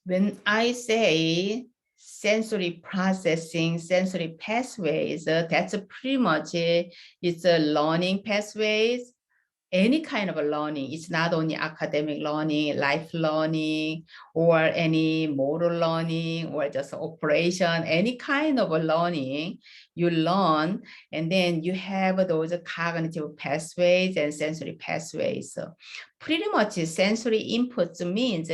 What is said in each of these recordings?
When I say sensory processing, sensory pathways, that's pretty much it's a learning pathways. Any kind of a learning. It's not only academic learning, life learning, or any motor learning, or just operation, any kind of a learning you learn, and then you have those cognitive pathways and sensory pathways. So pretty much sensory inputs means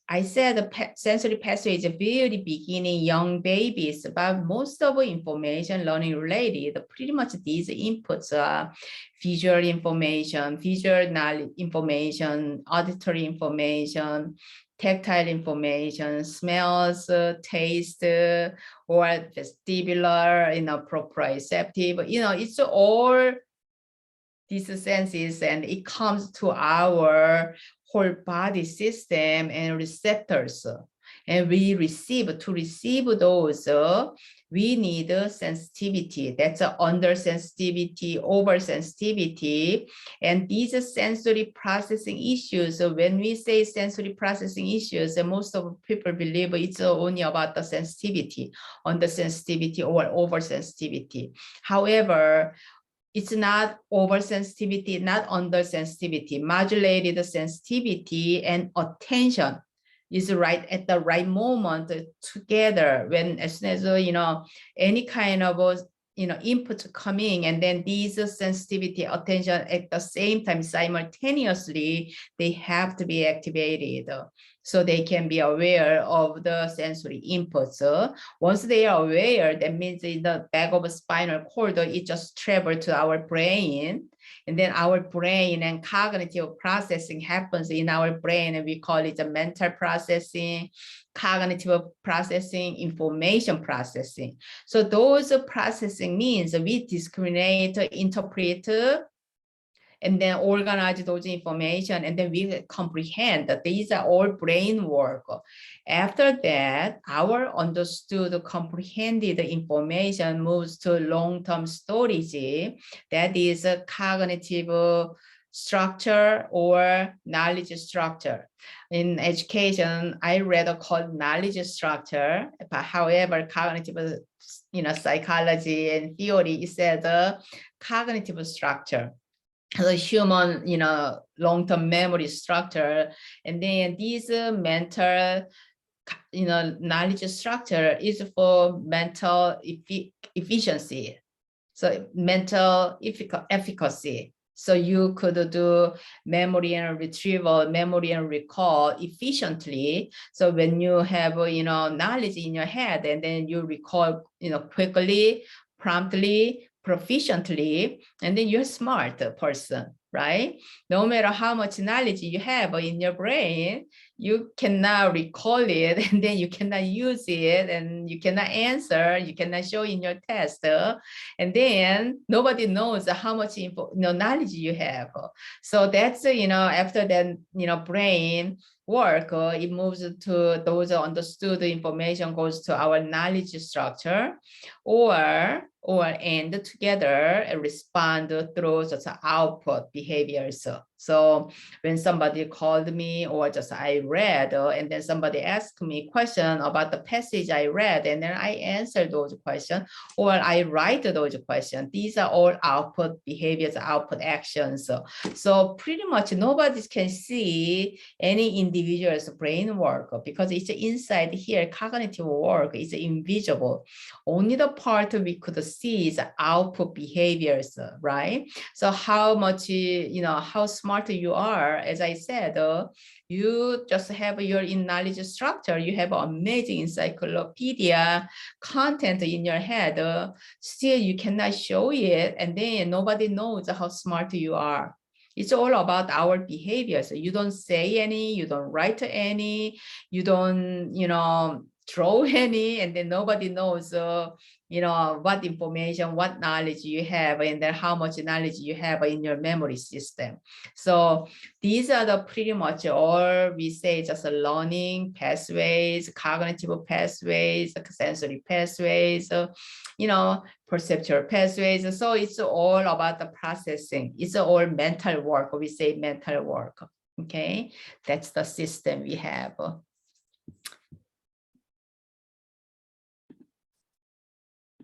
I said the sensory pathway is very beginning, young babies, but most of the information learning related, pretty much these inputs are visual information, visual knowledge information, auditory information, tactile information, smells, taste, or vestibular, proprioceptive, it's all these senses, and it comes to our whole body system and receptors. And we receive those, we need sensitivity. That's under sensitivity, over sensitivity. And these sensory processing issues, when we say sensory processing issues, most of people believe it's only about the sensitivity, under sensitivity or over sensitivity. However, it's not oversensitivity, not undersensitivity. Modulated sensitivity and attention is right at the right moment together. When as soon as any kind of input coming, and then these sensitivity, attention at the same time simultaneously, they have to be activated. So they can be aware of the sensory inputs. Once they are aware, that means in the back of a spinal cord, it just travels to our brain. And then our brain and cognitive processing happens in our brain, and we call it the mental processing, cognitive processing, information processing. So those processing means we discriminate, interpret, and then organize those information, and then we comprehend that these are all brain work. After that, our understood, comprehended information moves to long-term storage. That is a cognitive structure or knowledge structure. In education, I read called knowledge structure, but however, cognitive psychology and theory, it says cognitive structure. The human, long-term memory structure, and then these mental, knowledge structure is for mental efficiency. So mental efficacy. So you could do memory and retrieval, memory and recall efficiently. So when you have, knowledge in your head, and then you recall, quickly, promptly, proficiently, and then you're a smart person, right? No matter how much knowledge you have in your brain, you cannot recall it, and then you cannot use it, and you cannot answer, you cannot show in your test, and then nobody knows how much knowledge you have. So that's after that brain work, it moves to those understood information goes to our knowledge structure, or and together respond through just output behaviors. So when somebody called me, or just I read, and then somebody asked me a question about the passage I read, and then I answer those questions, or I write those questions. These are all output behaviors, output actions. So pretty much nobody can see any individual's brain work, because it's inside here. Cognitive work is invisible. Only the part we could see is output behaviors, right? So how much, how smart you are, as I said, you just have your knowledge structure, you have amazing encyclopedia content in your head, still you cannot show it, and then nobody knows how smart you are. It's all about our behavior. So you don't say any, you don't write any, you don't, draw any, and then nobody knows, what information, what knowledge you have, and then how much knowledge you have in your memory system. So these are the pretty much all we say, just learning pathways, cognitive pathways, sensory pathways, perceptual pathways. So it's all about the processing. It's all mental work. We say mental work. Okay, that's the system we have.